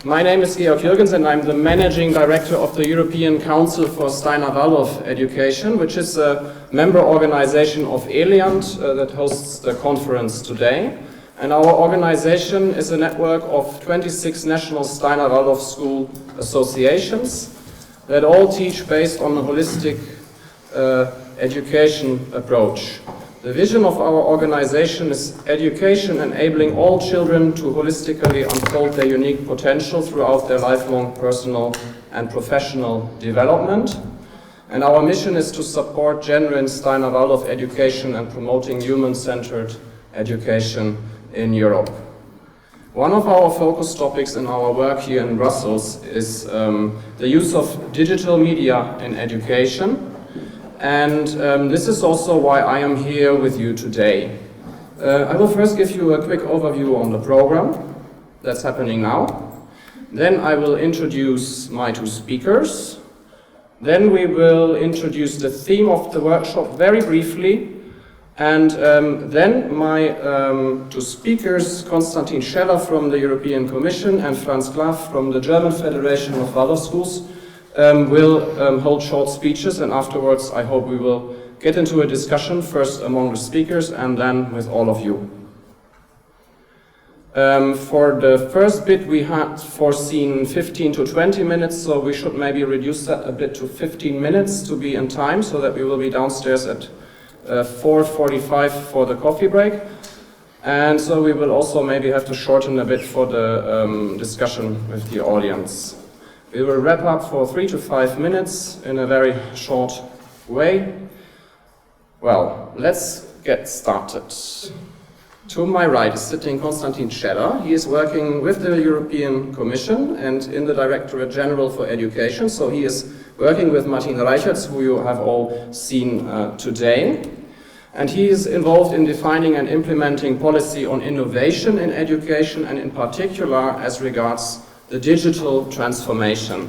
My name is Georg Juergens and I'm the Managing Director of the European Council for Steiner-Waldorf Education, which is a member organization of ELIANT that hosts the conference today. And our organization is a network of 26 national Steiner-Waldorf school associations that all teach based on a holistic education approach. The vision of our organization is education enabling all children to holistically unfold their unique potential throughout their lifelong personal and professional development. And our mission is to support genuine Steiner-Waldorf education and promoting human-centered education in Europe. One of our focus topics in our work here in Brussels is the use of digital media in education. And this is also why I am here with you today. I will first give you a quick overview on the program that's happening now. Then I will introduce my two speakers. Then we will introduce the theme of the workshop very briefly. And then my two speakers, Konstantin Scheller from the European Commission and Franz Glaw from the German Federation of Waldorf Schools will hold short speeches, and afterwards I hope we will get into a discussion, first among the speakers and then with all of you. For the first bit we had foreseen 15 to 20 minutes, so we should maybe reduce that a bit to 15 minutes to be in time, so that we will be downstairs at 4:45 for the coffee break. And so we will also maybe have to shorten a bit for the discussion with the audience. We will wrap up for 3 to 5 minutes in a very short way. Well, let's get started. To my right is sitting Konstantin Scheller. He is working with the European Commission and in the Directorate General for Education. So he is working with Martin Reichertz, who you have all seen today. And he is involved in defining and implementing policy on innovation in education, and in particular as regards the digital transformation.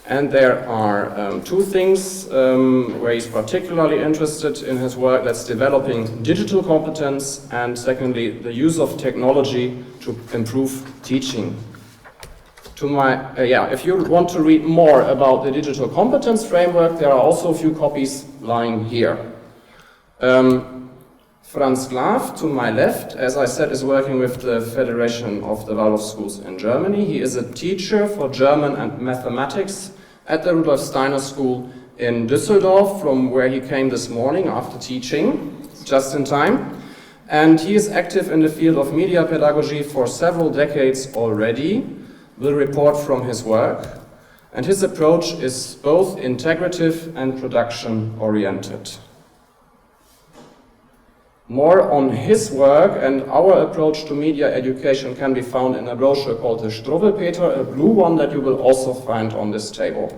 And there are two things where he's particularly interested in his work. That's developing digital competence, and secondly, the use of technology to improve teaching. If you want to read more about the digital competence framework, there are also a few copies lying here. Franz Glaw, to my left, as I said, is working with the Federation of the Waldorf Schools in Germany. He is a teacher for German and mathematics at the Rudolf Steiner School in Düsseldorf, from where he came this morning after teaching, just in time. And he is active in the field of media pedagogy for several decades already. We'll report from his work. And his approach is both integrative and production-oriented. More on his work and our approach to media education can be found in a brochure called the Struwwelpeter, a blue one that you will also find on this table.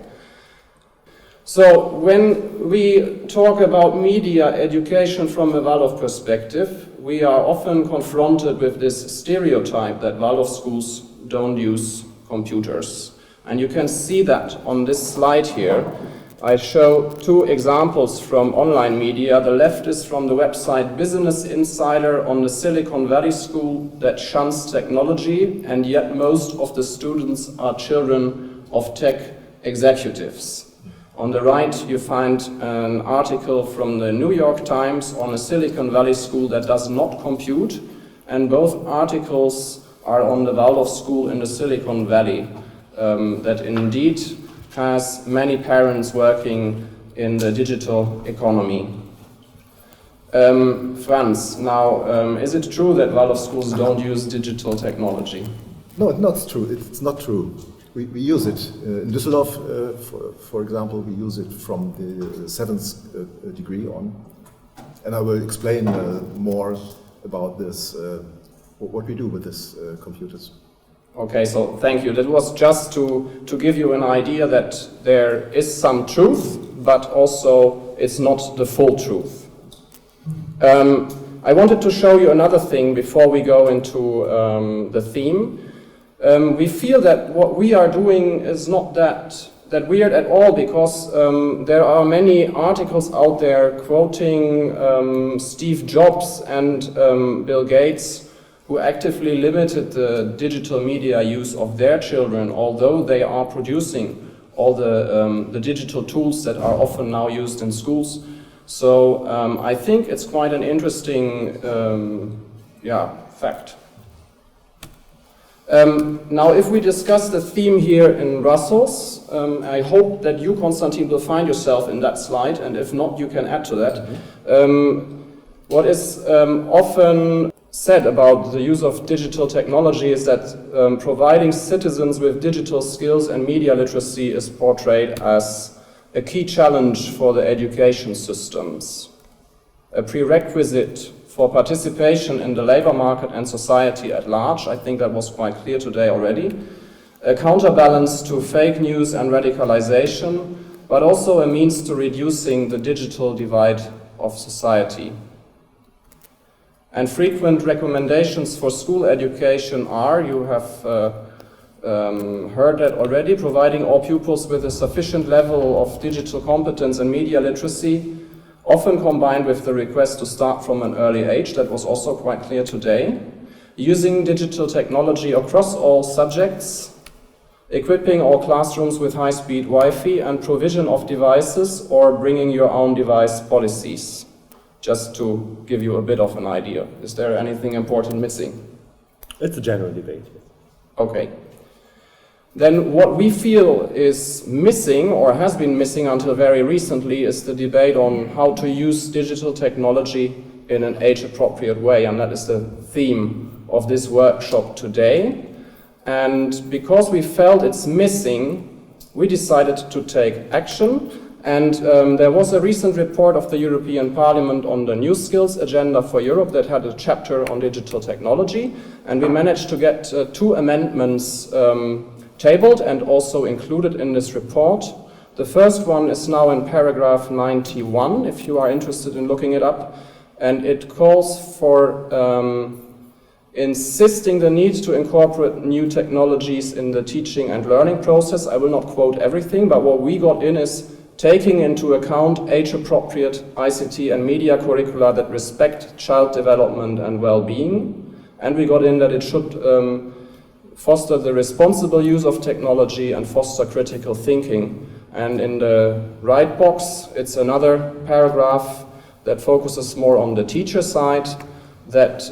So when we talk about media education from a Waldorf perspective, we are often confronted with this stereotype that Waldorf schools don't use computers. And you can see that on this slide here. I show two examples from online media. The left is from the website Business Insider on the Silicon Valley school that shuns technology, and yet most of the students are children of tech executives. On the right you find an article from the New York Times on a Silicon Valley school that does not compute, and both articles are on the Waldorf school in the Silicon Valley that indeed has many parents working in the digital economy. Franz, now, is it true that Waldorf schools don't use digital technology? No, it's not true. It's not true. We use it. In Düsseldorf, for example, we use it from the 7th degree on. And I will explain more about this, what we do with these computers. Okay, so thank you. That was just to give you an idea that there is some truth, but also it's not the full truth. I wanted to show you another thing before we go into the theme. We feel that what we are doing is not that weird at all, because there are many articles out there quoting Steve Jobs and Bill Gates, who actively limited the digital media use of their children, although they are producing all the digital tools that are often now used in schools. So I think it's quite an interesting fact. Now, if we discuss the theme here in Brussels, I hope that you, Konstantin, will find yourself in that slide, and if not, you can add to that. What is often said about the use of digital technology is that providing citizens with digital skills and media literacy is portrayed as a key challenge for the education systems, a prerequisite for participation in the labor market and society at large. I think that was quite clear today already. A counterbalance to fake news and radicalization, but also a means to reducing the digital divide of society. And frequent recommendations for school education are, you have heard that already, providing all pupils with a sufficient level of digital competence and media literacy, often combined with the request to start from an early age, that was also quite clear today, using digital technology across all subjects, equipping all classrooms with high-speed Wi-Fi, and provision of devices or bringing your own device policies, just to give you a bit of an idea. Is there anything important missing? It's a general debate. Okay. Then what we feel is missing, or has been missing until very recently, is the debate on how to use digital technology in an age-appropriate way, and that is the theme of this workshop today. And because we felt it's missing, we decided to take action. And there was a recent report of the European Parliament on the New Skills Agenda for Europe that had a chapter on digital technology, and we managed to get 2 amendments tabled and also included in this report. The first one is now in paragraph 91, if you are interested in looking it up, and it calls for insisting the need to incorporate new technologies in the teaching and learning process. I will not quote everything, but what we got in is taking into account age-appropriate ICT and media curricula that respect child development and well-being, and we got in that it should foster the responsible use of technology and foster critical thinking. And in the right box, it's another paragraph that focuses more on the teacher side, that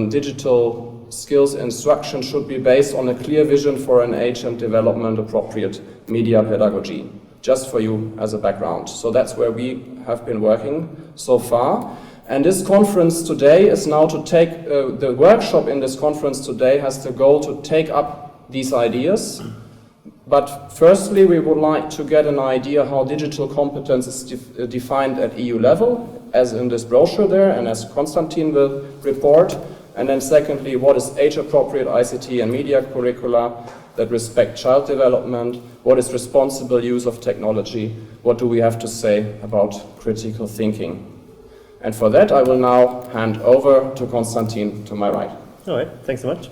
digital skills instruction should be based on a clear vision for an age and development appropriate media pedagogy, just for you as a background. So that's where we have been working so far. And this conference today is now to take, the workshop in this conference today has the goal to take up these ideas. But firstly, we would like to get an idea how digital competence is defined at EU level, as in this brochure there, and as Konstantin will report. And then secondly, what is age-appropriate ICT and media curricula that respect child development? What is responsible use of technology? What do we have to say about critical thinking? And for that, I will now hand over to Konstantin to my right. All right, thanks so much.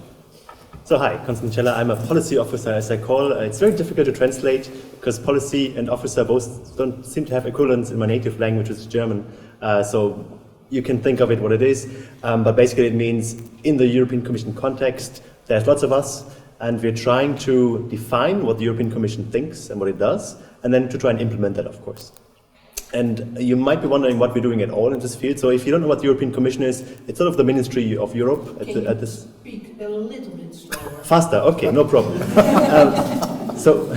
So hi, Konstantin Scheller. I'm a policy officer, as I call. It's very difficult to translate because policy and officer both don't seem to have equivalents in my native language, which is German. So you can think of it what it is. But basically it means in the European Commission context, there's lots of us, and we're trying to define what the European Commission thinks and what it does, and then to try and implement that, of course. And you might be wondering what we're doing at all in this field. So if you don't know what the European Commission is, it's sort of the Ministry of Europe. At this. Speak a little bit slower. Faster, okay, no problem. So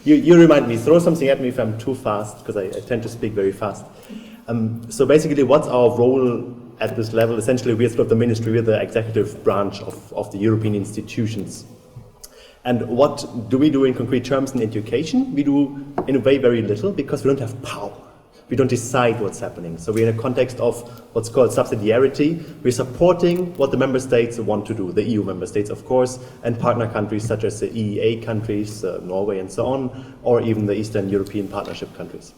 you remind me, throw something at me if I'm too fast, because I tend to speak very fast. So basically, what's our role at this level? Essentially, we're sort of the ministry, we're the executive branch of the European institutions. And what do we do in concrete terms in education? We do, in a way, very little, because we don't have power. We don't decide what's happening. So we're in a context of what's called subsidiarity. We're supporting what the member states want to do, the EU member states, of course, and partner countries such as the EEA countries, Norway and so on, or even the Eastern European Partnership countries.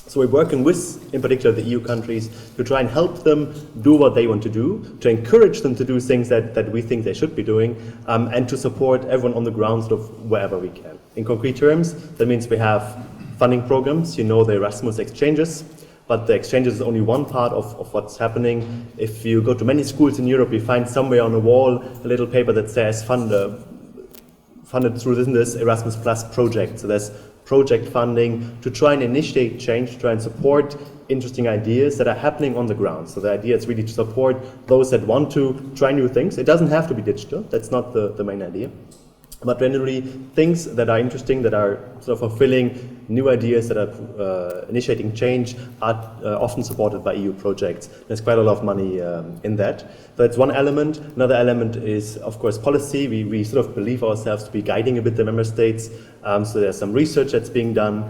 So we're working with, in particular, the EU countries to try and help them do what they want to do, to encourage them to do things that we think they should be doing, and to support everyone on the ground sort of wherever we can. In concrete terms, that means we have funding programs, you know, the Erasmus exchanges. but the exchanges is only one part of what's happening. If you go to many schools in Europe, you find somewhere on the wall a little paper that says funded through this Erasmus Plus project. So there's project funding to try and initiate change, to try and support interesting ideas that are happening on the ground. So the idea is really to support those that want to try new things. It doesn't have to be digital, that's not the main idea. But generally, things that are interesting, that are sort of fulfilling new ideas, that are initiating change, are often supported by EU projects. There's quite a lot of money in that. So that's one element. Another element is, of course, policy. We sort of believe ourselves to be guiding a bit the member states. So there's some research that's being done.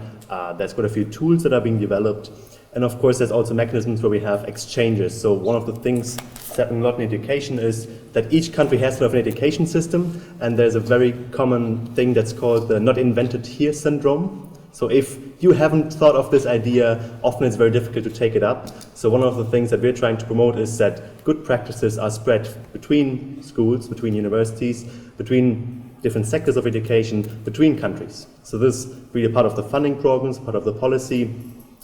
There's quite a few tools that are being developed. And of course, there's also mechanisms where we have exchanges. So one of the things that's happening a lot in education is that each country has sort of an education system, and there's a very common thing that's called the not invented here syndrome. So if you haven't thought of this idea, often it's very difficult to take it up. So one of the things that we're trying to promote is that good practices are spread between schools, between universities, between different sectors of education, between countries. So this is really part of the funding programs, part of the policy.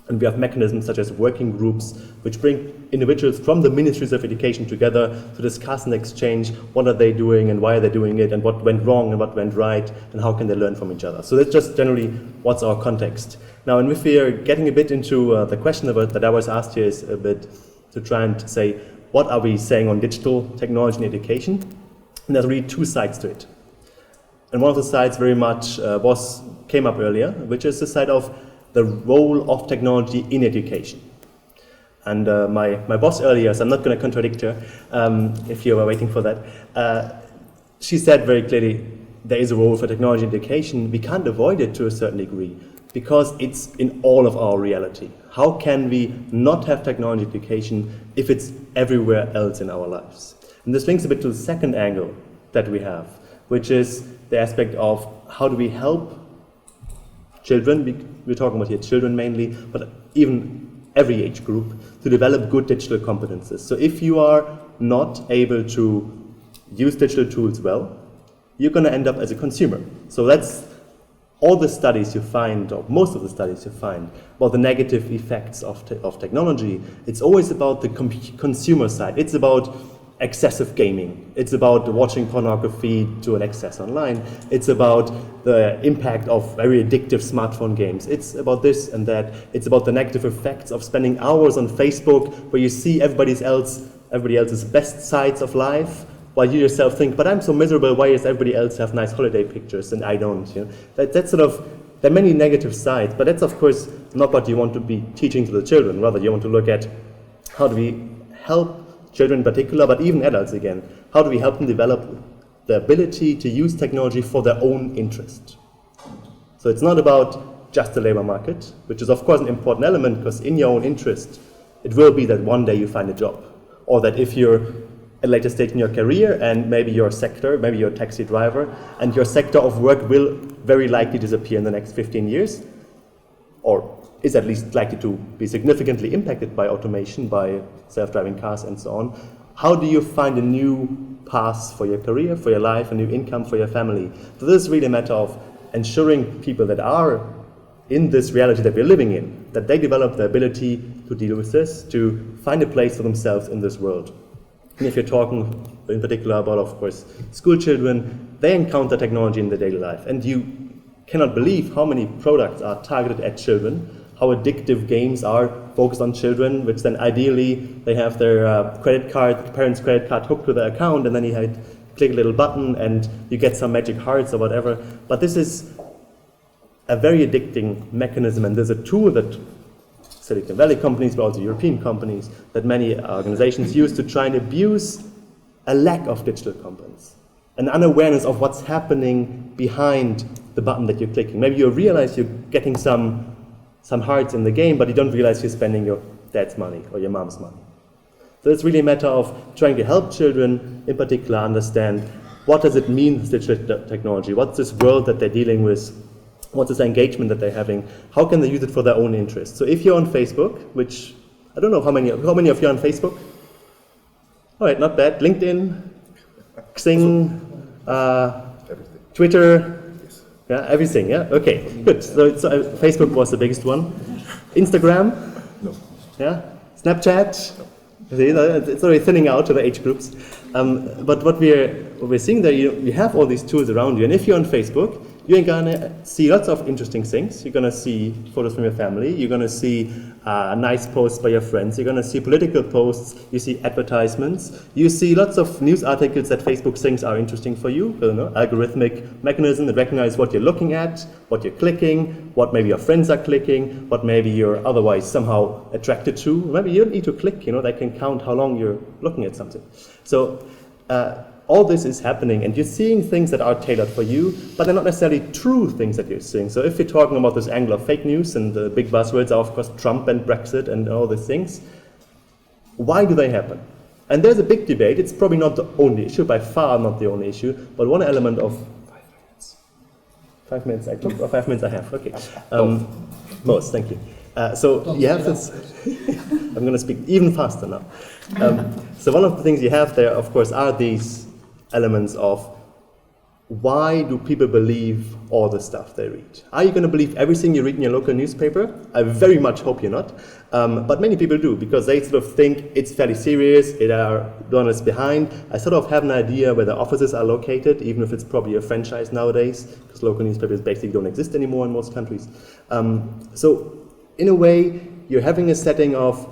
And we have mechanisms such as working groups, which bring individuals from the ministries of education together to discuss and exchange what are they doing and why are they doing it, and what went wrong and what went right, and how can they learn from each other. So that's just generally what's our context. Now, and if we are getting a bit into the question that I was asked here is a bit to try and say, what are we saying on digital technology in education? And there's really two sides to it. And one of the sides very much came up earlier, which is the side of the role of technology in education. And my boss earlier, so I'm not going to contradict her if you were waiting for that, she said very clearly, there is a role for technology in education. We can't avoid it to a certain degree because it's in all of our reality. How can we not have technology education if it's everywhere else in our lives? And this links a bit to the second angle that we have, which is the aspect of how do we help children, we're talking about here children mainly, but even every age group, to develop good digital competences. So if you are not able to use digital tools well, you're going to end up as a consumer. So that's all the studies you find, or most of the studies you find, about the negative effects of technology. It's always about the consumer side. It's about excessive gaming. It's about watching pornography to an excess online. It's about the impact of very addictive smartphone games. It's about this and that. It's about the negative effects of spending hours on Facebook where you see everybody else's best sides of life, while you yourself think, but I'm so miserable, why does everybody else have nice holiday pictures and I don't? You know? That's sort of, there are many negative sides, but that's of course not what you want to be teaching to the children. Rather, you want to look at how do we help children in particular, but even adults again, how do we help them develop the ability to use technology for their own interest? So it's not about just the labor market, which is of course an important element, because in your own interest, it will be that one day you find a job, or that if you're at a later stage in your career and maybe your sector, maybe you're a taxi driver, and your sector of work will very likely disappear in the next 15 years, or is at least likely to be significantly impacted by automation, by self-driving cars and so on. How do you find a new path for your career, for your life, a new income for your family? So this is really a matter of ensuring people that are in this reality that we're living in, that they develop the ability to deal with this, to find a place for themselves in this world. And if you're talking in particular about, of course, school children, they encounter technology in their daily life. And you cannot believe how many products are targeted at children, how addictive games are focused on children, which then ideally they have their parents' credit card hooked to their account, and then you click a little button and you get some magic hearts or whatever. But this is a very addicting mechanism, and there's a tool that Silicon Valley companies, but also European companies, that many organizations use to try and abuse a lack of digital competence, an unawareness of what's happening behind the button that you're clicking. Maybe you realize you're getting some hearts in the game, but you don't realize you're spending your dad's money or your mom's money. So it's really a matter of trying to help children, in particular, understand what does it mean, this digital technology, what's this world that they're dealing with, what's this engagement that they're having, how can they use it for their own interest. So if you're on Facebook, which, I don't know how many of you are on Facebook? All right, not bad. LinkedIn, Xing, Twitter, yeah, everything, yeah? Okay, good. So Facebook was the biggest one. Instagram? No. Yeah, Snapchat. See, it's already thinning out to the age groups. But what we're seeing there, you have all these tools around you, and if you're on Facebook, you're gonna see lots of interesting things. You're gonna see photos from your family. You're gonna see nice posts by your friends. You're gonna see political posts. You see advertisements. You see lots of news articles that Facebook thinks are interesting for you. You know, algorithmic mechanism that recognize what you're looking at, what you're clicking, what maybe your friends are clicking, what maybe you're otherwise somehow attracted to. Maybe you don't need to click. You know, they can count how long you're looking at something. So. All this is happening, and you're seeing things that are tailored for you, but they're not necessarily true things that you're seeing. So if you're talking about this angle of fake news, and the big buzzwords are, of course, Trump and Brexit and all these things, why do they happen? And there's a big debate. It's probably not the only issue, by far not the only issue, but one element of 5 minutes. 5 minutes I took, or 5 minutes I have? Okay. Most, thank you. So you have this. I'm going to speak even faster now. So one of the things you have there, of course, are these elements of why do people believe all the stuff they read? Are you going to believe everything you read in your local newspaper? I very much hope you're not. But many people do, because they sort of think it's fairly serious, it are donors behind. I sort of have an idea where the offices are located, even if it's probably a franchise nowadays, because local newspapers basically don't exist anymore in most countries. So in a way, you're having a setting of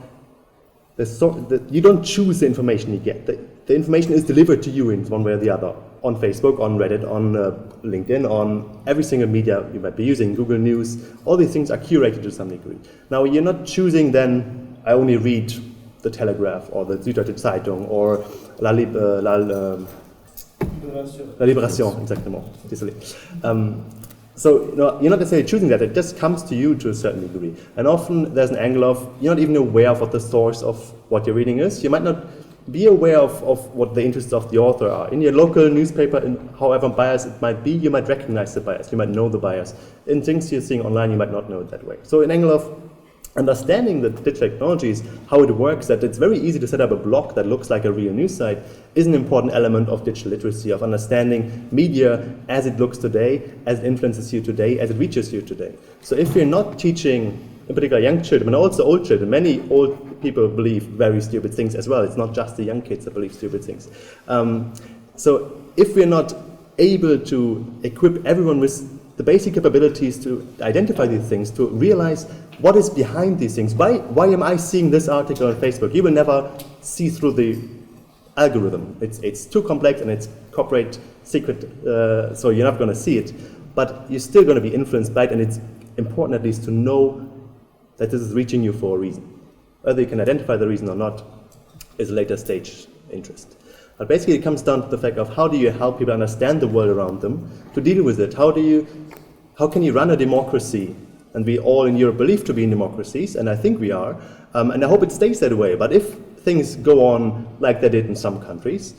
you don't choose the information you get. The information is delivered to you in one way or the other, on Facebook, on Reddit, on LinkedIn, on every single media you might be using, Google News. All these things are curated to some degree. Now, you're not choosing then, I only read the Telegraph or the Süddeutsche Zeitung or La Libération, exactement. Désolé. So you're not necessarily choosing that, it just comes to you to a certain degree. And often there's an angle of, you're not even aware of what the source of what you're reading is. You might not be aware of what the interests of the author are. In your local newspaper, however biased it might be, you might recognize the bias, you might know the bias. In things you're seeing online, you might not know it that way. So an angle of understanding the digital technologies, how it works, that it's very easy to set up a blog that looks like a real news site, is an important element of digital literacy, of understanding media as it looks today, as it influences you today, as it reaches you today. So if you're not teaching, in particular young children, but also old children, many old people believe very stupid things as well. It's not just the young kids that believe stupid things. So if we're not able to equip everyone with the basic capabilities to identify these things, to realize what is behind these things. Why am I seeing this article on Facebook? You will never see through the algorithm. It's too complex and it's corporate secret, so you're not going to see it. But you're still going to be influenced by it, and it's important at least to know that this is reaching you for a reason. Whether you can identify the reason or not is a later stage interest. But basically it comes down to the fact of how do you help people understand the world around them, to deal with it. How can you run a democracy? And we all in Europe believe to be in democracies, and I think we are, and I hope it stays that way. But if things go on like they did in some countries,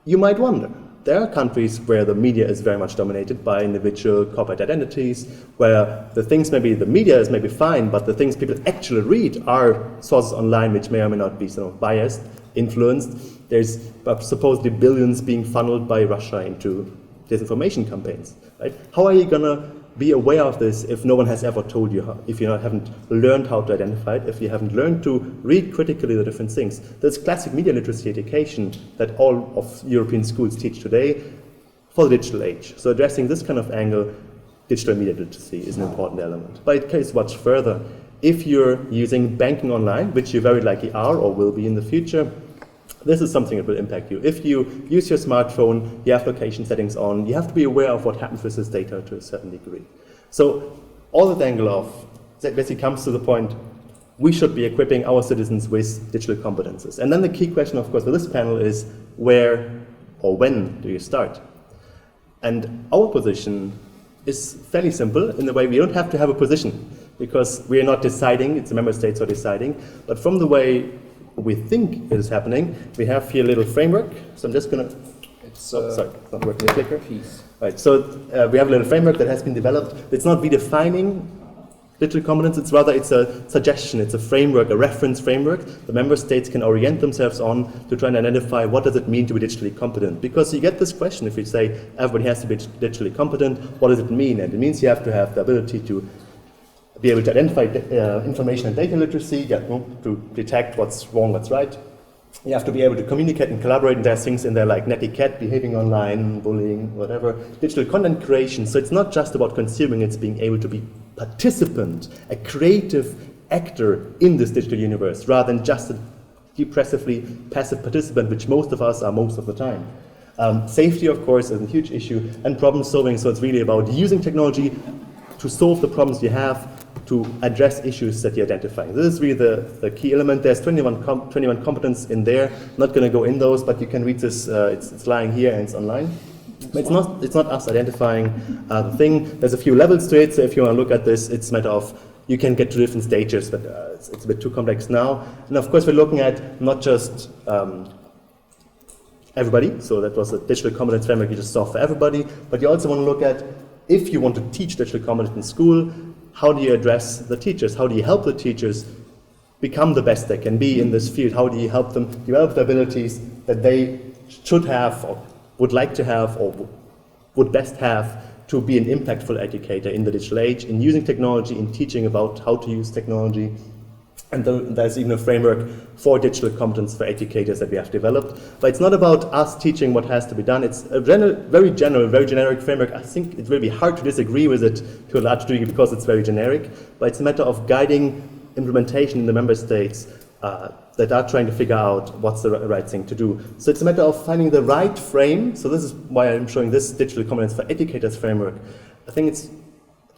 you might wonder. There are countries where the media is very much dominated by individual corporate identities, where the things the media is maybe fine, but the things people actually read are sources online which may or may not be sort of biased, influenced. There's supposedly billions being funneled by Russia into disinformation campaigns, right? How are you gonna be aware of this if no one has ever told you how, if you haven't learned how to identify it, if you haven't learned to read critically the different things? There's classic media literacy education that all of European schools teach today for the digital age. So addressing this kind of angle, digital media literacy is an important element. But it goes much further. If you're using banking online, which you very likely are or will be in the future, this is something that will impact you. If you use your smartphone, you have location settings on, you have to be aware of what happens with this data to a certain degree. So all that angle of, that basically comes to the point, we should be equipping our citizens with digital competences. And then the key question, of course, for this panel is where or when do you start? And our position is fairly simple in the way we don't have to have a position, because we are not deciding, it's the member states who are deciding, but from the way we think it is happening, we have here a little framework. So I'm just going to, sorry, it's not working, the clicker. Right, so we have a little framework that has been developed. It's not redefining digital competence, it's rather, it's a suggestion, it's a framework, a reference framework the member states can orient themselves on to try and identify what does it mean to be digitally competent. Because you get this question, if you say everybody has to be digitally competent, what does it mean? And it means you have to have the ability to be able to identify information and data literacy, to detect what's wrong, what's right. You have to be able to communicate and collaborate, and there's things in there like netiquette, behaving online, bullying, whatever, digital content creation. So it's not just about consuming, it's being able to be participant, a creative actor in this digital universe, rather than just a depressively passive participant, which most of us are most of the time. Safety, of course, is a huge issue, and problem solving. So it's really about using technology to solve the problems you have, to address issues that you identify. This is really the key element. There's 21 competence in there. I'm not going to go in those, but you can read this. It's lying here and it's online. But it's not us identifying the thing. There's a few levels to it. So if you want to look at this, it's a matter of you can get to different stages, but it's a bit too complex now. And of course, we're looking at not just everybody. So that was a digital competence framework you just saw for everybody. But you also want to look at if you want to teach digital competence in school, how do you address the teachers? How do you help the teachers become the best they can be in this field? How do you help them develop the abilities that they should have, or would like to have, or would best have to be an impactful educator in the digital age, in using technology, in teaching about how to use technology? And there's even a framework for digital competence for educators that we have developed. But it's not about us teaching what has to be done. It's a very general, very generic framework. I think it will be hard to disagree with it to a large degree because it's very generic. But it's a matter of guiding implementation in the member states that are trying to figure out what's the right thing to do. So it's a matter of finding the right frame. So this is why I'm showing this digital competence for educators framework. I think it's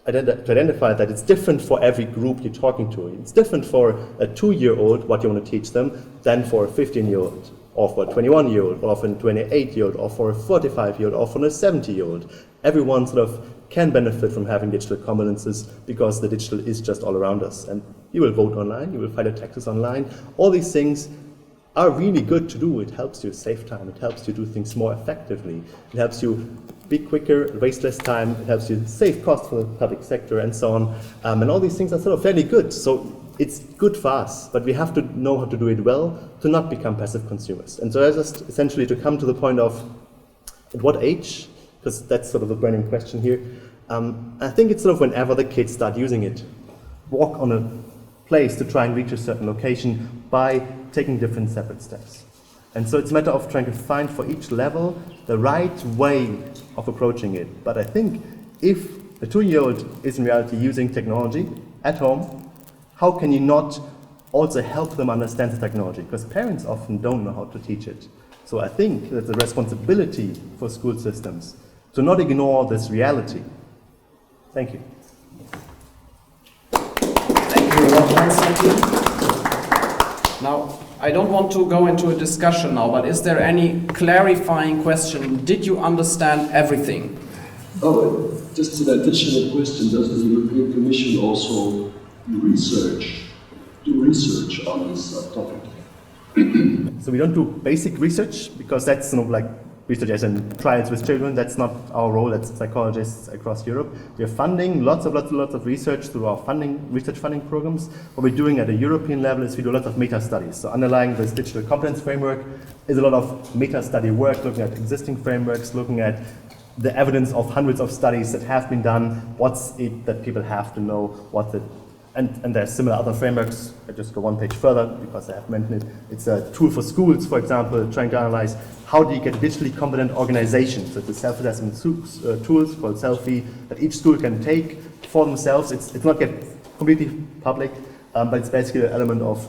to identify that it's different for every group you're talking to. It's different for a 2-year-old, what you want to teach them, than for a 15-year-old, or for a 21-year-old, or for a 28-year-old, or for a 45-year-old, or for a 70-year-old. Everyone sort of can benefit from having digital competences because the digital is just all around us. And you will vote online, you will file your taxes online. All these things are really good to do. It helps you save time, it helps you do things more effectively, it helps you be quicker, waste less time, it helps you save costs for the public sector and so on. And all these things are sort of fairly good. So it's good for us, but we have to know how to do it well to not become passive consumers. And so that's just essentially to come to the point of at what age, because that's sort of the burning question here. I think it's sort of whenever the kids start using it. Walk on a place to try and reach a certain location by taking different separate steps. And so it's a matter of trying to find for each level the right way of approaching it. But I think if a 2-year-old is in reality using technology at home, how can you not also help them understand the technology? Because parents often don't know how to teach it. So I think there's a responsibility for school systems to not ignore this reality. Thank you. Thank you very much, Konstantin. Now, I don't want to go into a discussion now, but is there any clarifying question? Did you understand everything? Oh, just an additional question. Does the European Commission also do research on this topic? So we don't do basic research because that's like research as in trials with children. That's not our role as psychologists across Europe. We're funding lots of research through our research funding programs. What we're doing at a European level is we do a lot of meta studies. So underlying this digital competence framework is a lot of meta study work, looking at existing frameworks, looking at the evidence of hundreds of studies that have been done, what's it that people have to know, what's it. And there's similar other frameworks. I just go one page further because I have mentioned it. It's a tool for schools, for example, trying to analyze how do you get a digitally competent organization. So it's a self-assessment tools called Selfie that each school can take for themselves. It's not yet completely public, but it's basically an element of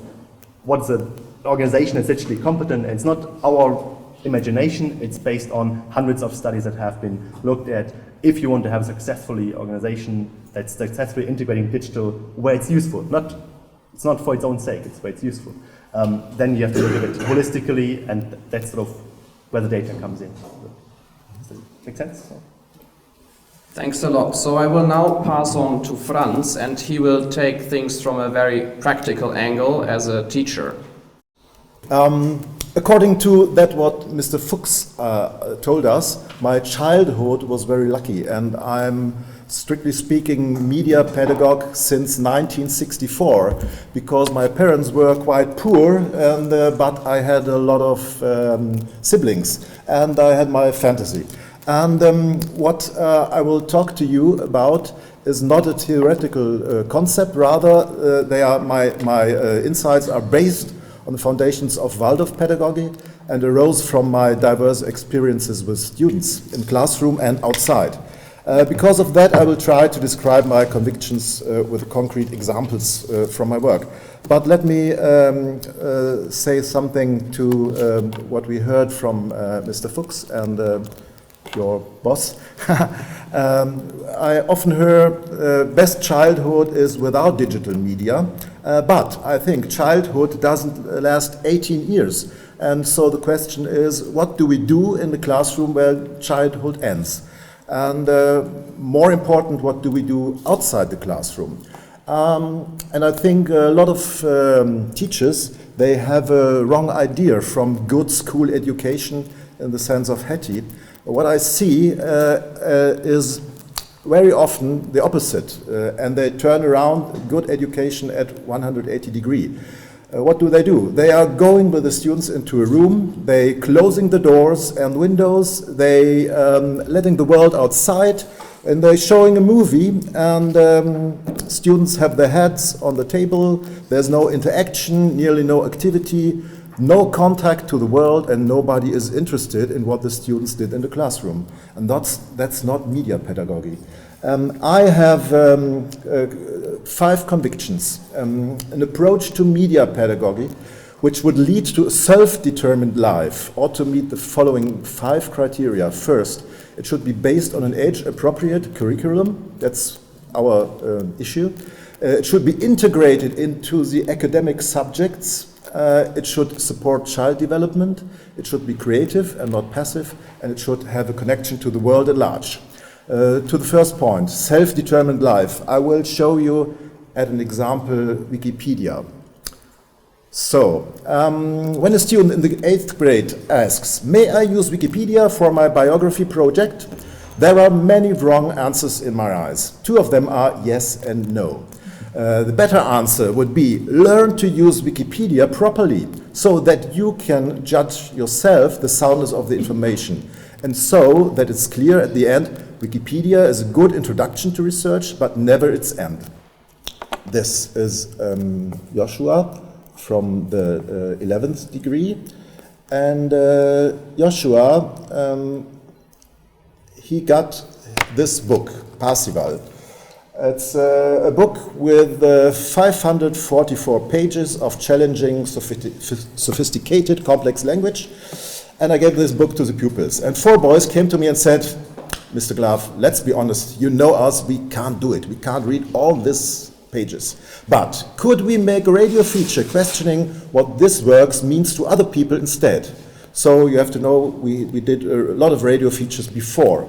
what's an organization that's digitally competent. And it's not our imagination. It's based on hundreds of studies that have been looked at. If you want to have a successfully organization that's successfully integrating digital where it's useful, it's not for its own sake, it's where it's useful, then you have to look at it holistically, and that's sort of where the data comes in. Does that make sense? Thanks a lot. So I will now pass on to Franz, and he will take things from a very practical angle as a teacher. According to that what Mr. Fuchs told us, my childhood was very lucky, and I'm strictly speaking media pedagogue since 1964, because my parents were quite poor, and but I had a lot of siblings, and I had my fantasy. And what I will talk to you about is not a theoretical concept. Rather, my insights are based on the foundations of Waldorf pedagogy and arose from my diverse experiences with students in classroom and outside. Because of that, I will try to describe my convictions with concrete examples from my work. But let me say something to what we heard from Mr. Fuchs and your boss. I often hear best childhood is without digital media, but I think childhood doesn't last 18 years. And so the question is, what do we do in the classroom where childhood ends? And more important, what do we do outside the classroom? And I think a lot of teachers, they have a wrong idea from good school education in the sense of Hattie. What I see is very often the opposite, and they turn around good education at 180 degrees. What do? They are going with the students into a room, they closing the doors and windows, they letting the world outside, and they're showing a movie, and students have their heads on the table, there's no interaction, nearly no activity, no contact to the world, and nobody is interested in what the students did in the classroom. And that's not media pedagogy. I have 5 convictions. An approach to media pedagogy which would lead to a self-determined life ought to meet the following 5 criteria. First, it should be based on an age-appropriate curriculum. That's our issue. It should be integrated into the academic subjects. It should support child development. It should be creative and not passive. And it should have a connection to the world at large. To the first point, self-determined life. I will show you at an example Wikipedia. So, when a student in the 8th grade asks, may I use Wikipedia for my biography project? There are many wrong answers in my eyes. 2 of them are yes and no. The better answer would be, learn to use Wikipedia properly so that you can judge yourself the soundness of the information. And so that it's clear at the end, Wikipedia is a good introduction to research, but never its end. This is Joshua from the 11th degree. And Joshua, he got this book, Parsival. It's a book with 544 pages of challenging, sophisticated, complex language. And I gave this book to the pupils. And 4 boys came to me and said, Mr. Glaw, let's be honest, you know us, we can't do it. We can't read all these pages. But could we make a radio feature questioning what this works means to other people instead? So you have to know, we did a lot of radio features before.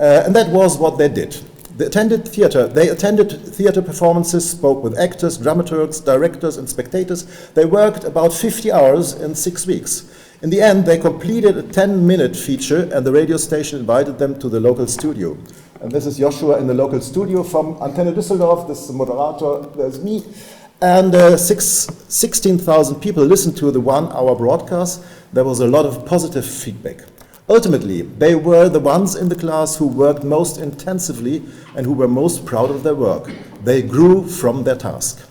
And that was what they did. They attended theater performances, spoke with actors, dramaturgs, directors, and spectators. They worked about 50 hours in 6 weeks. In the end, they completed a 10-minute feature, and the radio station invited them to the local studio. And this is Joshua in the local studio from Antenne Düsseldorf. This is the Moderator, there's me. And 16,000 people listened to the 1-hour broadcast. There was a lot of positive feedback. Ultimately, they were the ones in the class who worked most intensively and who were most proud of their work. They grew from their task.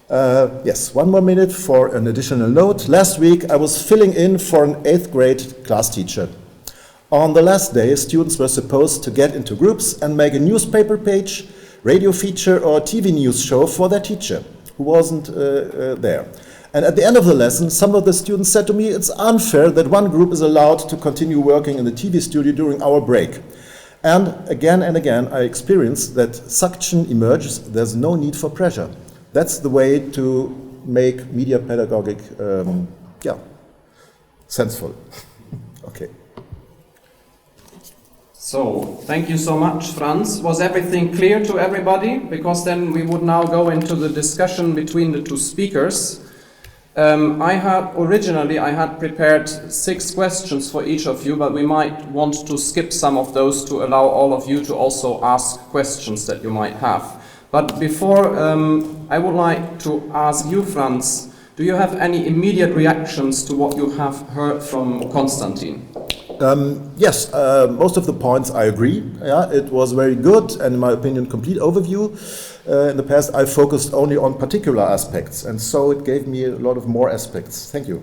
Yes, 1 more minute for an additional note. Last week, I was filling in for an 8th grade class teacher. On the last day, students were supposed to get into groups and make a newspaper page, radio feature, or TV news show for their teacher, who wasn't there. And at the end of the lesson, some of the students said to me, it's unfair that one group is allowed to continue working in the TV studio during our break. And again, I experienced that suction emerges, there's no need for pressure. That's the way to make media pedagogic, senseful. Okay. So, thank you so much, Franz. Was everything clear to everybody? Because then we would now go into the discussion between the 2 speakers. I had prepared 6 questions for each of you, but we might want to skip some of those to allow all of you to also ask questions that you might have. But before, I would like to ask you, Franz, do you have any immediate reactions to what you have heard from Konstantin? Yes, most of the points I agree. Yeah, it was very good and, in my opinion, complete overview. In the past, I focused only on particular aspects, and so it gave me a lot of more aspects. Thank you.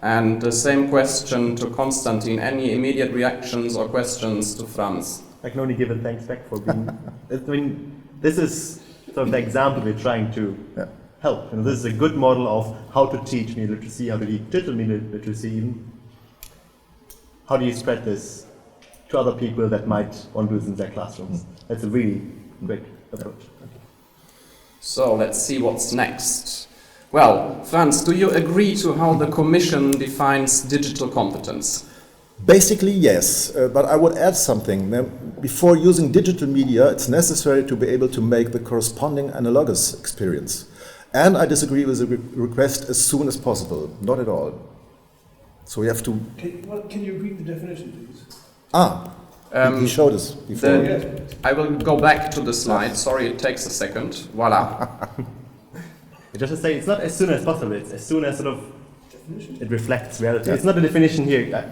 And the same question to Konstantin. Any immediate reactions or questions to Franz? I can only give a thanks back for being. I mean, this is sort of the example we're trying to help. You know, this is a good model of how to teach media literacy, how to teach digital media literacy even. How do you spread this to other people that might want to do this in their classrooms? That's a really great approach. So let's see what's next. Well, Franz, do you agree to how the Commission defines digital competence? Basically, yes, but I would add something. Before using digital media, it's necessary to be able to make the corresponding analogous experience. And I disagree with the request as soon as possible. Not at all. So we have to... Can you repeat the definition, please? He showed us before. I will go back to the slide. Sorry, it takes a second. Voila. Just to say, it's not as soon as possible. It's as soon as sort of it reflects reality. It's not a definition here.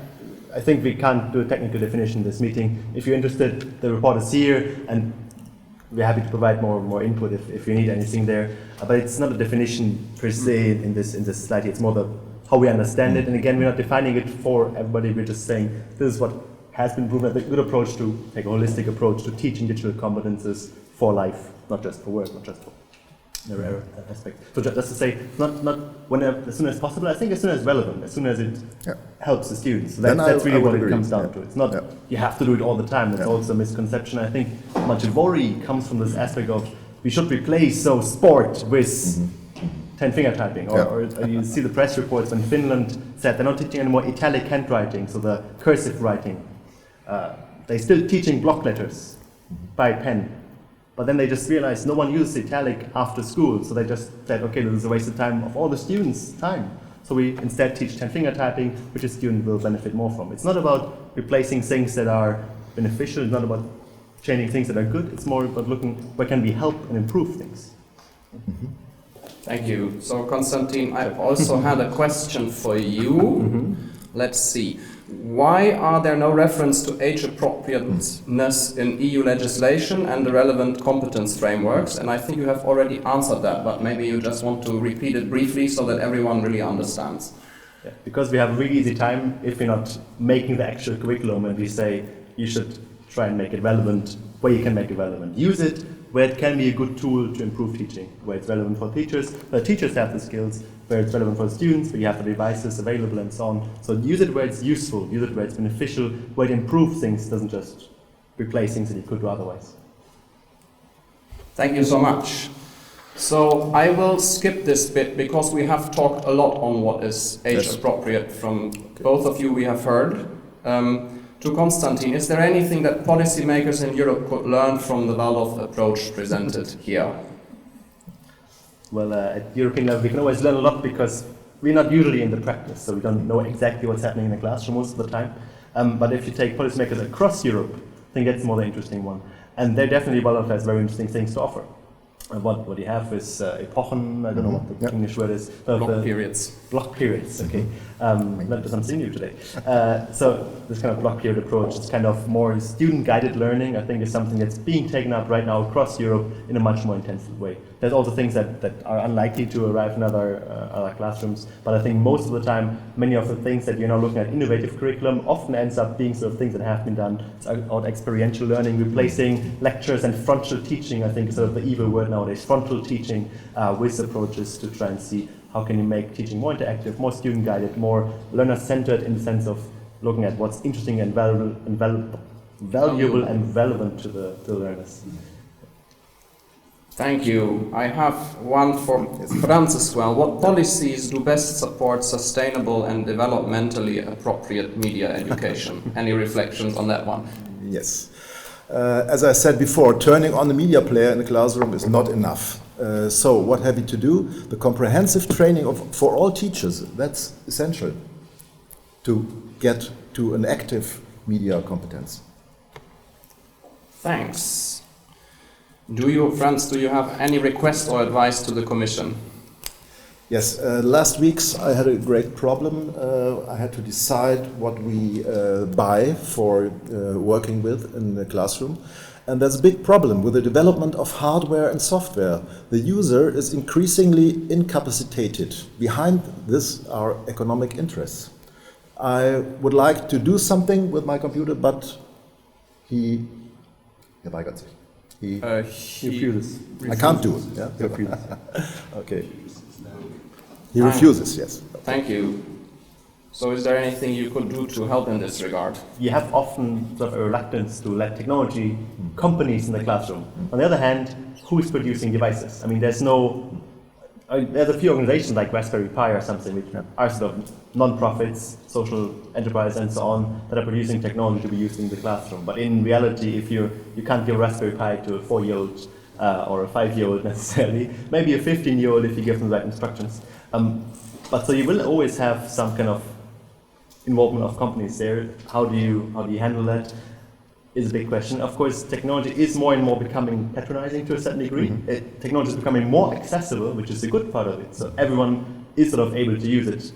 I think we can't do a technical definition in this meeting. If you're interested, the report is here, and we're happy to provide more input if you need anything there. But it's not a definition per se in this slide. It's more how we understand it. And again, we're not defining it for everybody. We're just saying this is what has been proven as a good approach to take a holistic approach to teaching digital competences for life, not just for work, not just for the aspect. So just to say, not whenever, as soon as possible. I think as soon as relevant, as soon as it helps the students. So that's really what it comes down to. It's not you have to do it all the time. That's also a misconception. I think much worry comes from this aspect of we should replace sport with 10-finger typing, or you see the press reports when Finland said they're not teaching anymore italic handwriting, so the cursive writing. They're still teaching block letters by pen. But then they just realized no one uses italic after school, so they just said, okay, this is a waste of time of all the students' time. So we instead teach 10-finger typing, which a student will benefit more from. It's not about replacing things that are beneficial, it's not about changing things that are good, it's more about looking where can we help and improve things. Thank you. So Konstantin, I've also had a question for you. Let's see. Why are there no reference to age appropriateness in EU legislation and the relevant competence frameworks? And I think you have already answered that, but maybe you just want to repeat it briefly so that everyone really understands. Yeah, because we have a really easy time if we're not making the actual curriculum and we say you should try and make it relevant where you can make it relevant. Use it where it can be a good tool to improve teaching, where it's relevant for teachers, where teachers have the skills, where it's relevant for students, where you have the devices available and so on. So use it where it's useful, use it where it's beneficial, where it improves things, doesn't just replace things that you could do otherwise. Thank you so much. So I will skip this bit because we have talked a lot on what is age appropriate from both of you we have heard. To Konstantin, is there anything that policymakers in Europe could learn from the Waldorf approach presented here? Well, at European level, we can always learn a lot because we're not usually in the practice, so we don't know exactly what's happening in the classroom most of the time. But if you take policymakers across Europe, I think that's more the interesting one. And there definitely Waldorf has very interesting things to offer. What you have is epochen, I don't know what the English word is. Block periods. Block periods, okay. Learned something new today. So this kind of block period approach, it's kind of more student-guided learning, I think is something that's being taken up right now across Europe in a much more intensive way. There's also things that are unlikely to arrive in other classrooms, but I think most of the time, many of the things that you're now looking at innovative curriculum often ends up being sort of things that have been done. It's about experiential learning, replacing lectures and frontal teaching, I think is sort of the evil word nowadays, frontal teaching with approaches to try and see how can you make teaching more interactive, more student-guided, more learner-centered in the sense of looking at what's interesting and valuable and relevant to the learners. Thank you. I have one for Franz as well. What policies do best support sustainable and developmentally appropriate media education? Any reflections on that one? Yes. As I said before, turning on the media player in the classroom is not enough. So what have we to do? The comprehensive training for all teachers, that's essential to get to an active media competence. Thanks. Franz, do you have any request or advice to the Commission? Yes, last weeks I had a great problem. I had to decide what we buy for working with in the classroom. And there's a big problem with the development of hardware and software. The user is increasingly incapacitated. Behind this are economic interests. I would like to do something with my computer, but he refuses. I can't do it. Yeah? He refuses. Okay. He refuses, yes. Thank you. So is there anything you could do to help in this regard? You have often sort of a reluctance to let technology companies in the classroom. On the other hand, who is producing devices? I mean, there's a few organizations like Raspberry Pi or something which are sort of non-profits, social enterprise and so on, that are producing technology to be used in the classroom. But in reality, if you can't give a Raspberry Pi to a 4-year-old or a 5-year-old necessarily, maybe a 15-year-old if you give them the right instructions. But so you will always have some kind of involvement of companies there. How do you handle that is a big question. Of course, technology is more and more becoming patronizing to a certain degree. Technology is becoming more accessible, which is a good part of it. So everyone is sort of able to use it.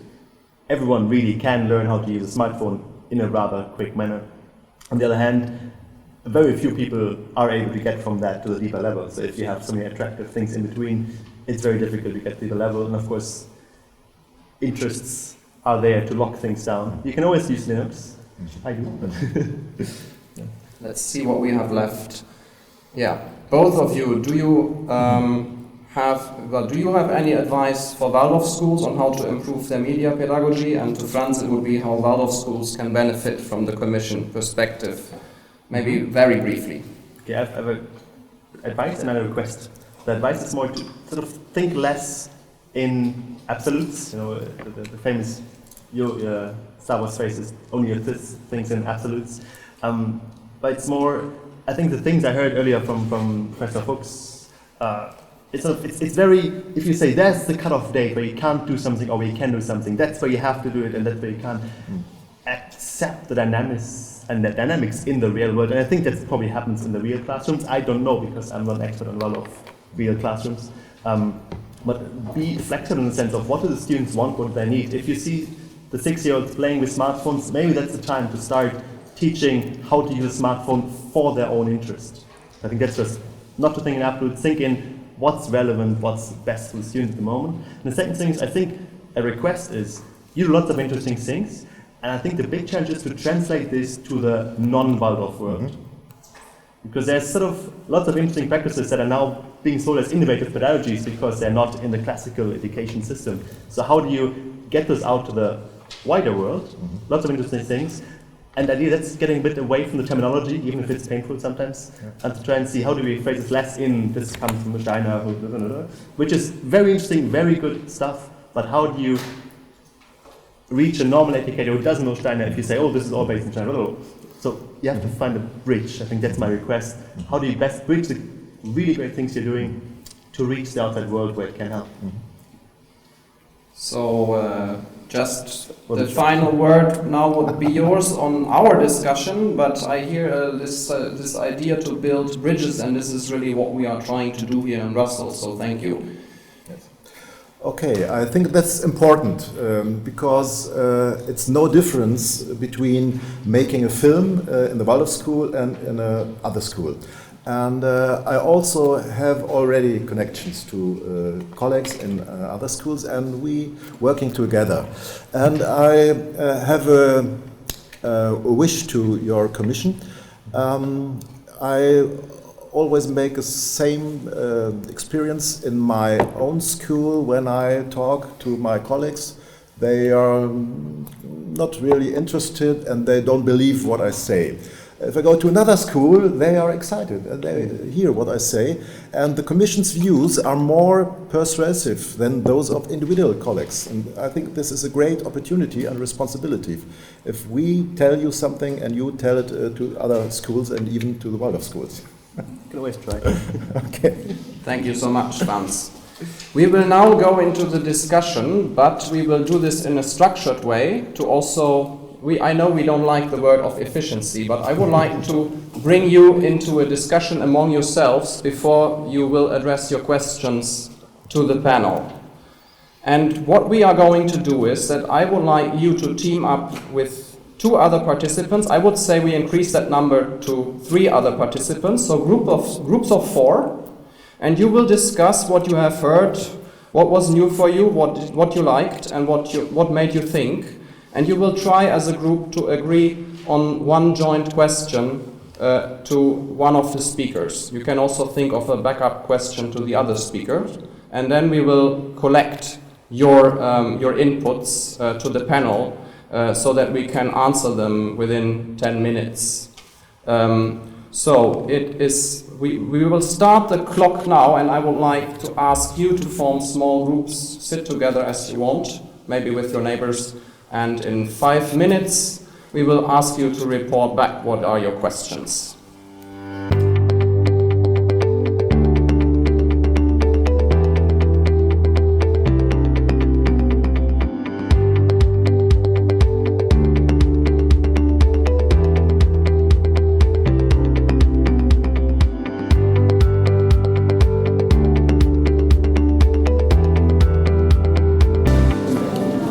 Everyone really can learn how to use a smartphone in a rather quick manner. On the other hand, very few people are able to get from that to the deeper level. So if you have so many attractive things in between, it's very difficult to get to the level. And of course, interests are there to lock things down. You can always use Linux. I do. Yeah. Let's see what we have left. Yeah, both of you, do you have any advice for Waldorf schools on how to improve their media pedagogy? And to Franz, it would be how Waldorf schools can benefit from the Commission perspective. Maybe very briefly. Okay, I have an advice and a request. The advice is more to sort of think less in absolutes. You know, the famous Star Wars phrase is only this things in absolutes. But it's more, I think the things I heard earlier from Professor Fuchs, it's very, if you say that's the cutoff date where you can't do something or where you can do something, that's where you have to do it and that's where you can't accept the dynamics in the real world. And I think that probably happens in the real classrooms. I don't know because I'm not an expert on a lot of real classrooms. But be flexible in the sense of what do the students want, what do they need. If you see the 6-year-olds playing with smartphones, maybe that's the time to start teaching how to use a smartphone for their own interest. I think that's just not to think in absolute, think in what's relevant, what's best for the students at the moment. And the second thing is, I think a request is, you do lots of interesting things, and I think the big challenge is to translate this to the non-Waldorf world. Because there's sort of lots of interesting practices that are now being sold as innovative pedagogies because they're not in the classical education system. So how do you get this out to the wider world? Lots of interesting things. And the idea that's getting a bit away from the terminology, even if it's painful sometimes, and to try and see how do we phrase it less in this comes from China, which is very interesting, very good stuff, but how do you reach a normal educator who doesn't know China if you say, oh, this is all based in China? So you have to find a bridge. I think that's my request. How do you best bridge the really great things you're doing to reach the outside world where it can help? So just the final word now would be yours on our discussion, but I hear this idea to build bridges, and this is really what we are trying to do here in Brussels, so thank you. Okay, I think that's important because it's no difference between making a film in the Waldorf school and in another school. And I also have already connections to colleagues in other schools, and we working together. And I have a wish to your commission. I always make the same experience in my own school when I talk to my colleagues. They are not really interested and they don't believe what I say. If I go to another school, they are excited and they hear what I say, and the Commission's views are more persuasive than those of individual colleagues. And I think this is a great opportunity and responsibility. If we tell you something and you tell it to other schools and even to the Waldorf schools. You can always try. Okay. Thank you so much, Franz. We will now go into the discussion, but we will do this in a structured way to also... I know we don't like the word of efficiency, but I would like to bring you into a discussion among yourselves before you will address your questions to the panel. And what we are going to do is that I would like you to team up with 2 other participants. I would say we increase that number to 3 other participants, so groups of 4, and you will discuss what you have heard, what was new for you, what you liked, and what made you think, and you will try as a group to agree on one joint question to one of the speakers. You can also think of a backup question to the other speaker, and then we will collect your inputs to the panel so that we can answer them within 10 minutes. So we will start the clock now, and I would like to ask you to form small groups, sit together as you want, maybe with your neighbors, and in 5 minutes we will ask you to report back what are your questions.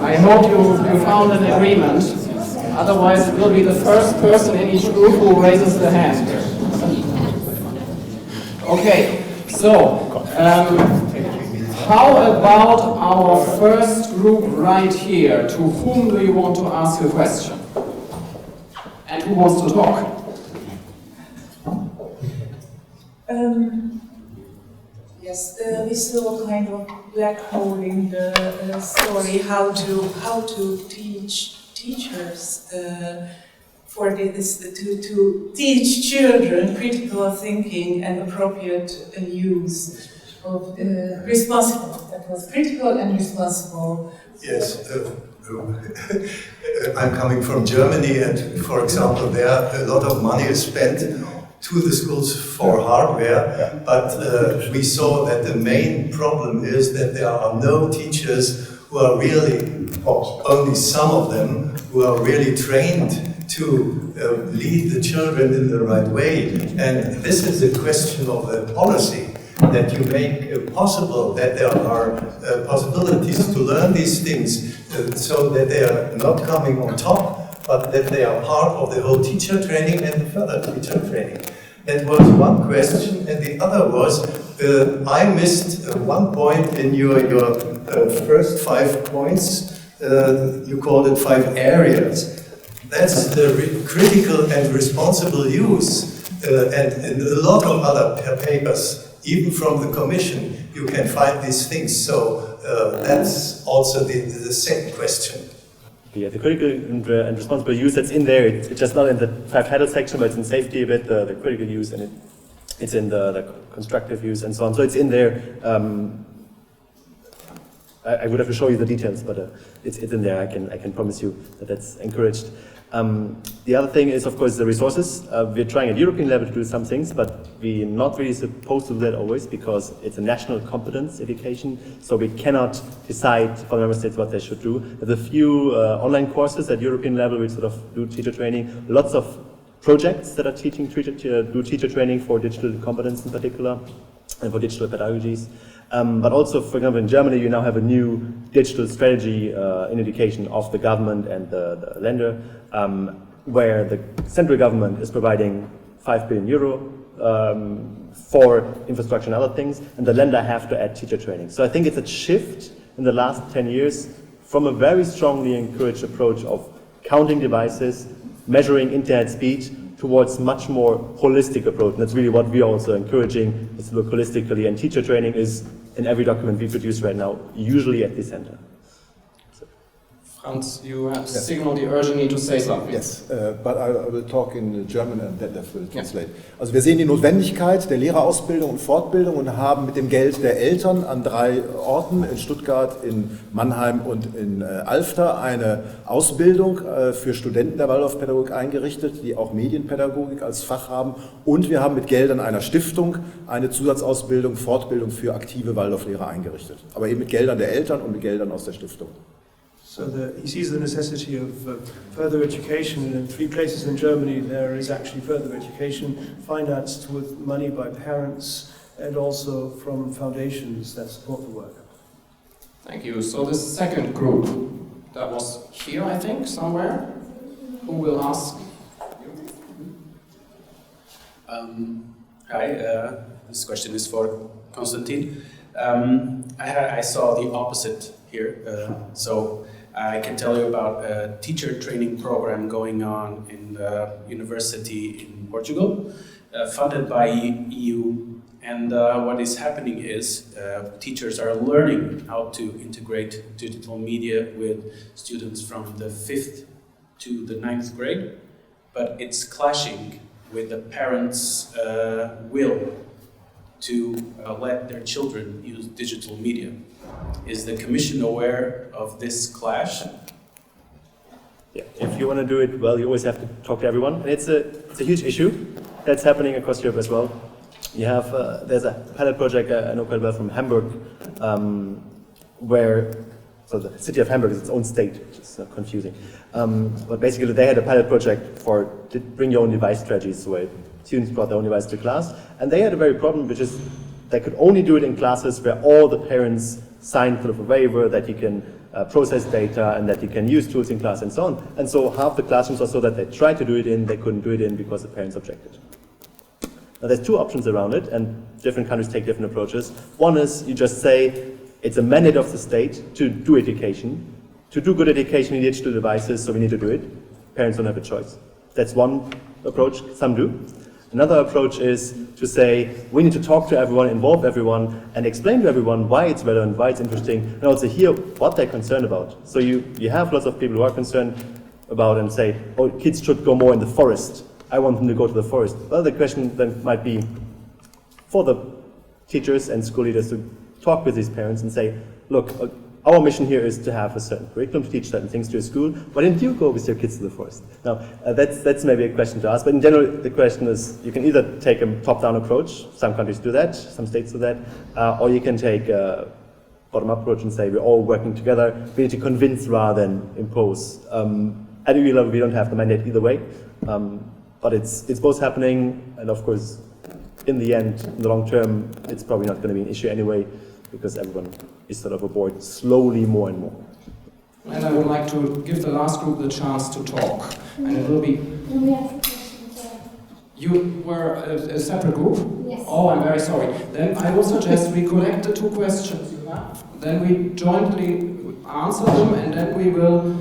I hope you found an agreement. Otherwise, it will be the first person in each group who raises the hand. Okay, so how about our first group right here? To whom do you want to ask a question? And who wants to talk? Yes, we still kind of black holing the story how to teach teachers for this to teach children critical thinking and appropriate use of responsible. That was critical and responsible. Yes. I'm coming from Germany, and for example, there a lot of money is spent to the schools for hardware, but we saw that the main problem is that there are no teachers who are really, or only some of them, who are really trained to lead the children in the right way. And this is a question of the policy, that you make possible that there are possibilities to learn these things so that they are not coming on top, but that they are part of the whole teacher training and the further teacher training. That was one question, and the other was, I missed one point in your first 5 points. You called it 5 areas. That's the critical and responsible use. And in a lot of other papers, even from the Commission, you can find these things. So that's also the second question. Yeah, the critical and responsible use, that's in there. It's just not in the 5 header section, but it's in safety a bit, the critical use, and it's in the constructive use and so on. So it's in there. I would have to show you the details, but it's in there. I can promise you that that's encouraged. The other thing is, of course, the resources. We're trying at European level to do some things, but we're not really supposed to do that always because it's a national competence education, so we cannot decide for member states what they should do. There's a few online courses at European level which sort of do teacher training, lots of projects that are do teacher training for digital competence in particular, and for digital pedagogies. But also, for example, in Germany, you now have a new digital strategy in education of the government and the Länder, where the central government is providing €5 billion for infrastructure and other things, and the Länder have to add teacher training. So I think it's a shift in the last 10 years from a very strongly encouraged approach of counting devices, measuring internet speed, towards much more holistic approach. And that's really what we are also encouraging, is to look holistically, and teacher training is in every document we produce right now, usually at the center. So. Franz, you have signaled the urgent need to say something. Yes, but I will talk in German and then that will translate. Also wir sehen die Notwendigkeit der Lehrerausbildung und Fortbildung und haben mit dem Geld der Eltern an 3 Orten, in Stuttgart, in Mannheim und in Alfter, eine Ausbildung für Studenten der Waldorfpädagogik eingerichtet, die auch Medienpädagogik als Fach haben, und wir haben mit Geldern einer Stiftung eine Zusatzausbildung, Fortbildung für aktive Waldorflehrer eingerichtet. Aber eben mit Geldern der Eltern und mit Geldern aus der Stiftung. So he sees the necessity of further education, and in 3 places in Germany there is actually further education financed with money by parents and also from foundations that support the work. Thank you. So the second group, that was here, I think, somewhere. Who will ask? Hi, this question is for Konstantin. I saw the opposite here. So I can tell you about a teacher training program going on in the university in Portugal, funded by EU. And what is happening is teachers are learning how to integrate digital media with students from the 5th to the 9th grade, but it's clashing with the parents' will to let their children use digital media. Is the Commission aware of this clash? Yeah. If you want to do it well, you always have to talk to everyone. And it's a huge issue that's happening across Europe as well. You have, there's a pilot project I know quite well from Hamburg, so the city of Hamburg is its own state, which is confusing. But basically they had a pilot project for bring your own device strategies, where students brought their own device to class, and they had a very problem, which is they could only do it in classes where all the parents signed for a waiver that you can process data and that you can use tools in class and so on. And so half the classrooms are so that they tried to do it in, they couldn't do it in because the parents objected. Now there's two options around it, and different countries take different approaches. One is you just say it's a mandate of the state to do education. To do good education, you need digital devices, so we need to do it. Parents don't have a choice. That's one approach, some do. Another approach is to say we need to talk to everyone, involve everyone, and explain to everyone why it's relevant, why it's interesting, and also hear what they're concerned about. So you have lots of people who are concerned about and say, oh, kids should go more in the forest. I want them to go to the forest. Well, the question then might be for the teachers and school leaders to talk with these parents and say, look, our mission here is to have a certain curriculum to teach certain things to your school. Why didn't you go with your kids to the forest? Now, that's maybe a question to ask, but in general, the question is, you can either take a top-down approach, some countries do that, some states do that, or you can take a bottom-up approach and say, we're all working together, we need to convince rather than impose. At EU level, we don't have the mandate either way, but it's both happening, and of course, in the end, in the long term, it's probably not going to be an issue anyway, because everyone is sort of aboard slowly more and more. And I would like to give the last group the chance to talk. And it will be... You were a separate group? Yes. Oh, I'm very sorry. Then I will suggest we collect the two questions you have, then we jointly answer them, and then we will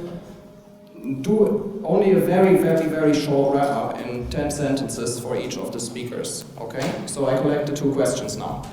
do only a very, very, very short wrap-up in 10 sentences for each of the speakers. Okay? So I collect the two questions now.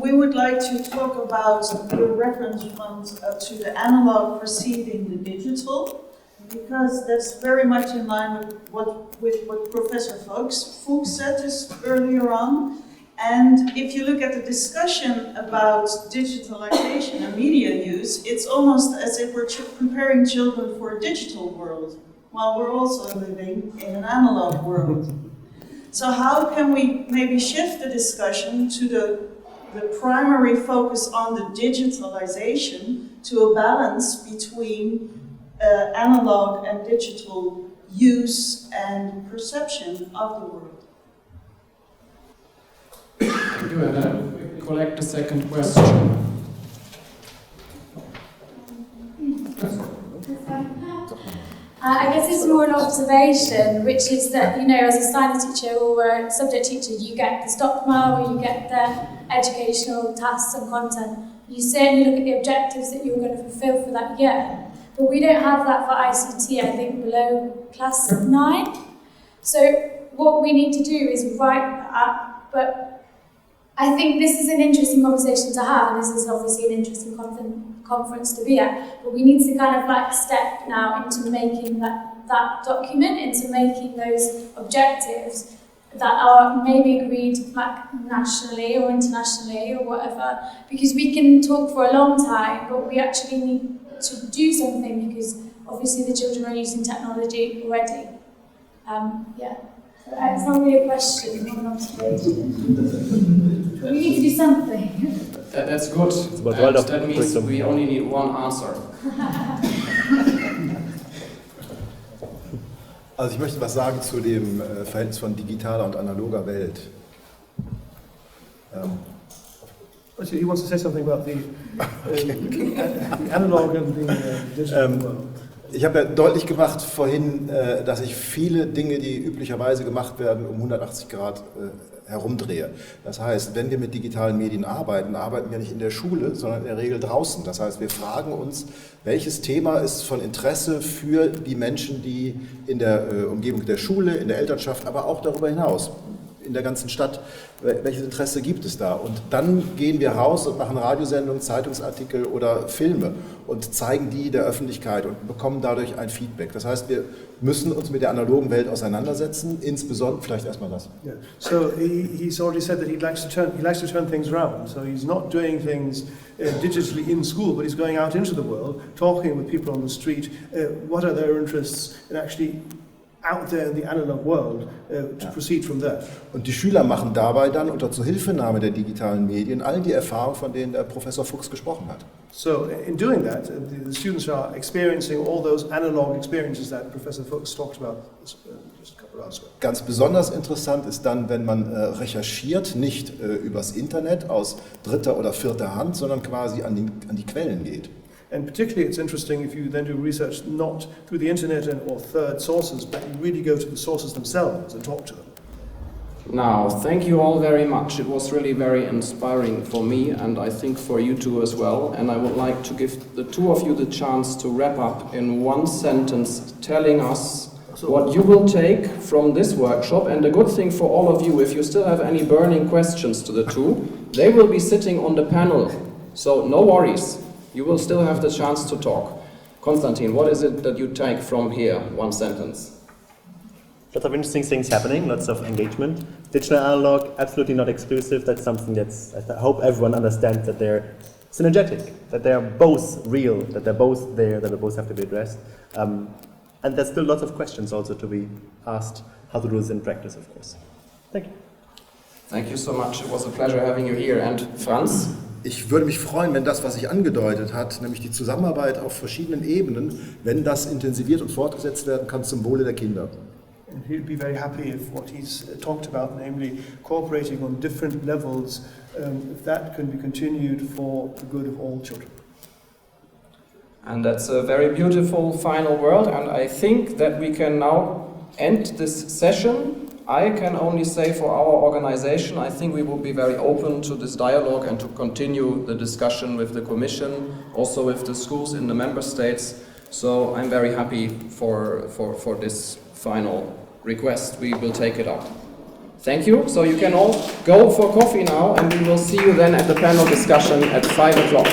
We would like to talk about the reference funds to the analog preceding the digital, because that's very much in line with what Professor Fuchs said just earlier on. And if you look at the discussion about digitalization and media use, it's almost as if we're preparing children for a digital world, while we're also living in an analog world. So how can we maybe shift the discussion to the primary focus on the digitalization to a balance between analog and digital use and perception of the world? Thank you, and then we collect the second question. I guess it's more an observation, which is that, as a science teacher or a subject teacher, you get the stockma or you get the educational tasks and content. You certainly look at the objectives that you're going to fulfill for that year. But we don't have that for ICT, I think, below class 9. So what we need to do is write that, but I think this is an interesting conversation to have, and this is obviously an interesting conference to be at, but we need to kind of step now into making that document, into making those objectives that are maybe agreed nationally or internationally or whatever, because we can talk for a long time, but we actually need to do something, because obviously the children are using technology already. It's not really a question, it's more an observation. We need to do something. That's good. And that means we only need one answer. Also ich möchte was sagen zu dem Verhältnis von digitaler und analoger Welt. He wants to say something about the analog and the digital world. Ich habe ja deutlich gemacht vorhin, dass ich viele Dinge, die üblicherweise gemacht werden, um 180 Grad herumdrehe. Das heißt, wenn wir mit digitalen Medien arbeiten, arbeiten wir nicht in der Schule, sondern in der Regel draußen. Das heißt, wir fragen uns, welches Thema ist von Interesse für die Menschen, die in der Umgebung der Schule, in der Elternschaft, aber auch darüber hinaus, in der ganzen Stadt, welches Interesse gibt es da? Und dann gehen wir raus und machen Radiosendungen, Zeitungsartikel oder Filme und zeigen die der Öffentlichkeit und bekommen dadurch ein Feedback. Das heißt, wir müssen uns mit der analogen Welt auseinandersetzen, insbesondere, vielleicht erstmal das. Yeah. So he's already said that he likes to turn things around. So he's not doing things digitally in school, but he's going out into the world, talking with people on the street. What are their interests in actually out there in the analog world to proceed from there. Und die Schüler machen dabei dann unter Zuhilfenahme der digitalen Medien all die Erfahrungen, von denen der Professor Fuchs gesprochen hat. So in doing that, the students are experiencing all those analog experiences that Professor Fuchs talked about just a couple of hours ago. Ganz besonders interessant ist dann, wenn man recherchiert, nicht übers Internet aus dritter oder vierter Hand, sondern quasi an die Quellen geht. And particularly it's interesting if you then do research not through the internet or third sources, but you really go to the sources themselves and talk to them. Now, thank you all very much. It was really very inspiring for me, and I think for you too as well. And I would like to give the two of you the chance to wrap up in one sentence, telling us what you will take from this workshop. And the good thing for all of you, if you still have any burning questions to the two, they will be sitting on the panel. So no worries. You will still have the chance to talk. Konstantin, what is it that you take from here? One sentence. Lots of interesting things happening, lots of engagement. Digital analog, absolutely not exclusive. That's something that's, I hope everyone understands that they're synergetic, that they're both real, that they're both there, that they both have to be addressed. And there's still lots of questions also to be asked, how to do this in practice, of course. Thank you. Thank you so much. It was a pleasure having you here. And Franz? Ich würde mich freuen, wenn das, was sich angedeutet hat, nämlich die Zusammenarbeit auf verschiedenen Ebenen, wenn das intensiviert und fortgesetzt werden kann zum Wohle der Kinder. And he'd be very happy if what he's talked about, namely cooperating on different levels, if that can be continued for the good of all children. And that's a very beautiful final word, and I think that we can now end this session. I can only say for our organization, I think we will be very open to this dialogue and to continue the discussion with the Commission, also with the schools in the member states. So I'm very happy for this final request. We will take it up. Thank you. So you can all go for coffee now, and we will see you then at the panel discussion at 5 o'clock.